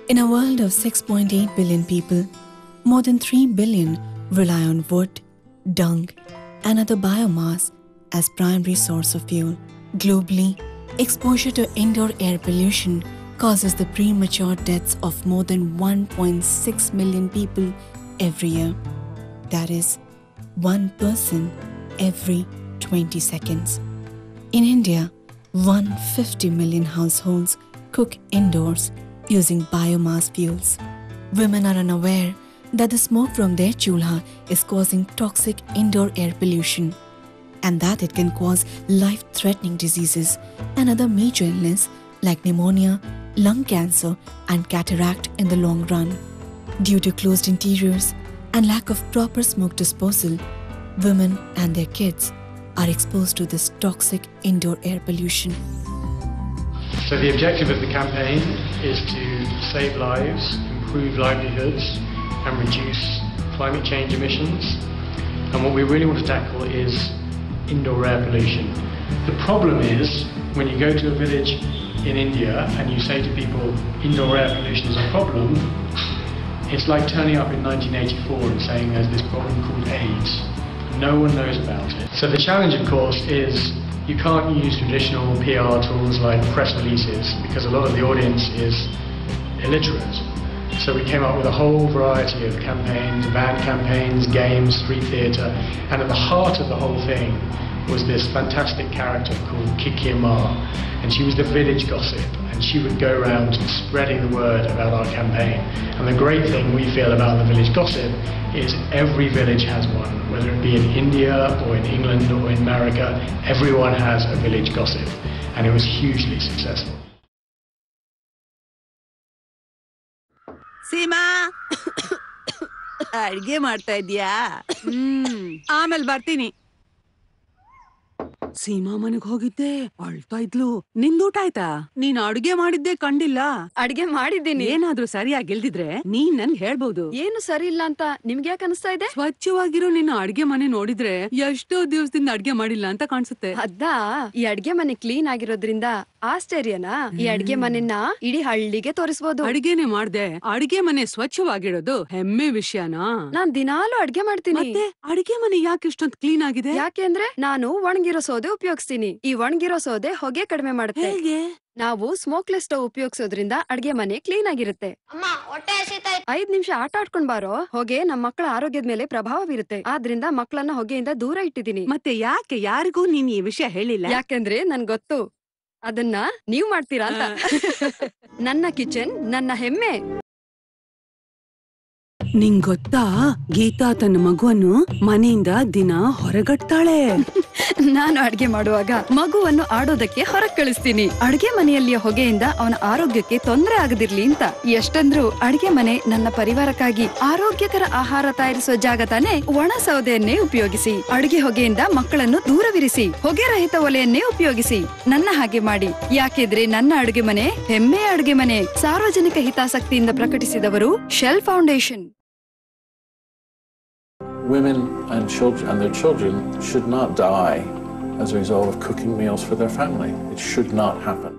In a world of 6.8 billion people, more than 3 billion rely on wood, dung, and other biomass as primary source of fuel. Globally, exposure to indoor air pollution causes the premature deaths of more than 1.6 million people every year. That is, one person every 20 seconds. In India, 150 million households cook indoors using biomass fuels. Women are unaware that the smoke from their chulha is causing toxic indoor air pollution and that it can cause life-threatening diseases and other major illness like pneumonia, lung cancer and cataract in the long run. Due to closed interiors and lack of proper smoke disposal, women and their kids are exposed to this toxic indoor air pollution. So the objective of the campaign is to save lives, improve livelihoods and reduce climate change emissions. And what we really want to tackle is indoor air pollution. The problem is when you go to a village in India and you say to people indoor air pollution is a problem, it's like turning up in 1984 and saying there's this problem called AIDS. No one knows about it. So the challenge, of course, is you can't use traditional PR tools like press releases because a lot of the audience is illiterate. So we came up with a whole variety of campaigns, van campaigns, games, street theatre, and at the heart of the whole thing was this fantastic character called Kiki Ma, and she was the village gossip, and she would go around spreading the word about our campaign. And the great thing we feel about the village gossip is every village has one, whether it be in India or in England or in America, everyone has a village gossip, and it was hugely successful. Seema ಅಡ್ಗೆ ಮಾಡ್ತಾ ಇದ್ಯಾ ಆಮೇಲೆ ಬರ್ತೀನಿ ಸೀಮಾ ಮನೆಗ್ ಹೋಗಿದ್ದೆ ಅಳ್ತಾ ಇದ್ಲು ನಿಂದೂಟ ಆಯ್ತಾ ನೀನ್ ಅಡ್ಗೆ ಮಾಡಿದ್ದೆ ಕಂಡಿಲ್ಲ ಅಡ್ಗೆ ಮಾಡಿದ್ದೀನಿ ಏನಾದ್ರೂ ಸರಿಯಾಗಿಲ್ದಿದ್ರೆ ನೀನ್ ನನ್ಗೆ ಹೇಳ್ಬಹುದು ಏನು ಸರಿ ಇಲ್ಲ ಅಂತ ನಿಮ್ಗೆ ಯಾಕೆ ಅನಿಸ್ತಾ ಇದೆ ಸ್ವಚ್ಛವಾಗಿರೋ ನಿನ್ನ ಅಡ್ಗೆ ಮನೆ ನೋಡಿದ್ರೆ ಎಷ್ಟೋ ದಿವಸದಿಂದ ಅಡ್ಗೆ ಮಾಡಿಲ್ಲ ಅಂತ ಕಾಣಿಸುತ್ತೆ ಅದಾ ಈ ಅಡ್ಗೆ ಮನೆ ಕ್ಲೀನ್ ಆಗಿರೋದ್ರಿಂದ ಆಶ್ಚರ್ಯನಾ ಈ ಅಡ್ಗೆ ಮನೆನ ಇಡೀ ಹಳ್ಳಿಗೆ ತೋರಿಸಬಹುದು ಅಡ್ಗೆನೆ ಮಾಡ್ದೆ ಅಡ್ಗೆ ಮನೆ ಸ್ವಚ್ಛವಾಗಿಡೋದು ಹೆಮ್ಮೆ ವಿಷಯನಾ ನಾನ್ ದಿನಾಲು ಅಡ್ಗೆ ಮಾಡ್ತೀನಿ ಮತ್ತೆ ಅಡ್ಗೆ ಮನೆ ಯಾಕೆ ಇಷ್ಟೊಂದ್ ಕ್ಲೀನ್ ಆಗಿದೆ ಯಾಕೆಂದ್ರೆ ನಾನು ಒಣಗಿರೋ ಸೌದೆ ಉಪಯೋಗಿಸ್ತೀನಿ ಈ ಒಣಗಿರೋ ಸೌದೆ ಹೊಗೆ ಕಡಿಮೆ ಮಾಡುತ್ತೆ ನಾವು ಸ್ಮೋಕ್ಲೆಸ್ ಸ್ಟವ್ ಉಪಯೋಗಿಸೋದ್ರಿಂದ ಅಡ್ಗೆ ಮನೆ ಕ್ಲೀನ್ ಆಗಿರುತ್ತೆ 5 ನಿಮಿಷ ಆಟ ಆಡ್ಕೊಂಡ್ ಬಾರೋ ಹೊಗೆ ನಮ್ ಮಕ್ಕಳ ಆರೋಗ್ಯದ ಮೇಲೆ ಪ್ರಭಾವ ಬೀರುತ್ತೆ ಆದ್ರಿಂದ ಮಕ್ಕಳನ್ನ ಹೊಗೆಯಿಂದ ದೂರ ಇಟ್ಟಿದ್ದೀನಿ ಮತ್ತೆ ಯಾಕೆ ಯಾರಿಗೂ ನೀನ್ ಈ ವಿಷಯ ಹೇಳಿಲ್ಲ ಯಾಕೆಂದ್ರೆ ನನ್ ಗೊತ್ತು ಅದನ್ನ ನೀವ್ ಮಾಡ್ತೀರಾ ಅಂತ ನನ್ನ ಕಿಚನ್ ನನ್ನ ಹೆಮ್ಮೆ ನಿಂಗ್ ಗೊತ್ತಾ ಗೀತಾ ತನ್ನ ಮಗುವನ್ನು ಮನೆಯಿಂದ ದಿನ ಹೊರಗಟ್ತಾಳೆ ನಾನು ಅಡ್ಗೆ ಮಾಡುವಾಗ ಮಗುವನ್ನು ಆಡೋದಕ್ಕೆ ಹೊರಗ್ ಕಳಿಸ್ತೀನಿ ಅಡ್ಗೆ ಮನೆಯಲ್ಲಿಯ ಹೊಗೆಯಿಂದ ಅವನ ಆರೋಗ್ಯಕ್ಕೆ ತೊಂದರೆ ಆಗದಿರ್ಲಿ ಅಂತ ಎಷ್ಟಂದ್ರೂ ಅಡ್ಗೆ ಮನೆ ನನ್ನ ಪರಿವಾರಕ್ಕಾಗಿ ಆರೋಗ್ಯಕರ ಆಹಾರ ತಯಾರಿಸೋ ಜಾಗ ತಾನೇ ಒಣ ಸೌದೆಯನ್ನೇ ಉಪಯೋಗಿಸಿ ಅಡ್ಗೆ ಹೊಗೆಯಿಂದ ಮಕ್ಕಳನ್ನು ದೂರವಿರಿಸಿ ಹೊಗೆ ರಹಿತ ಒಲೆಯನ್ನೇ ಉಪಯೋಗಿಸಿ ನನ್ನ ಹಾಗೆ ಮಾಡಿ ಯಾಕೆಂದ್ರೆ ನನ್ನ ಅಡುಗೆ ಮನೆ ಹೆಮ್ಮೆಯ ಅಡುಗೆ ಮನೆ ಸಾರ್ವಜನಿಕ ಹಿತಾಸಕ್ತಿಯಿಂದ ಪ್ರಕಟಿಸಿದವರು Shell foundation Women and children and their children should not die as a result of cooking meals for their family. It should not happen.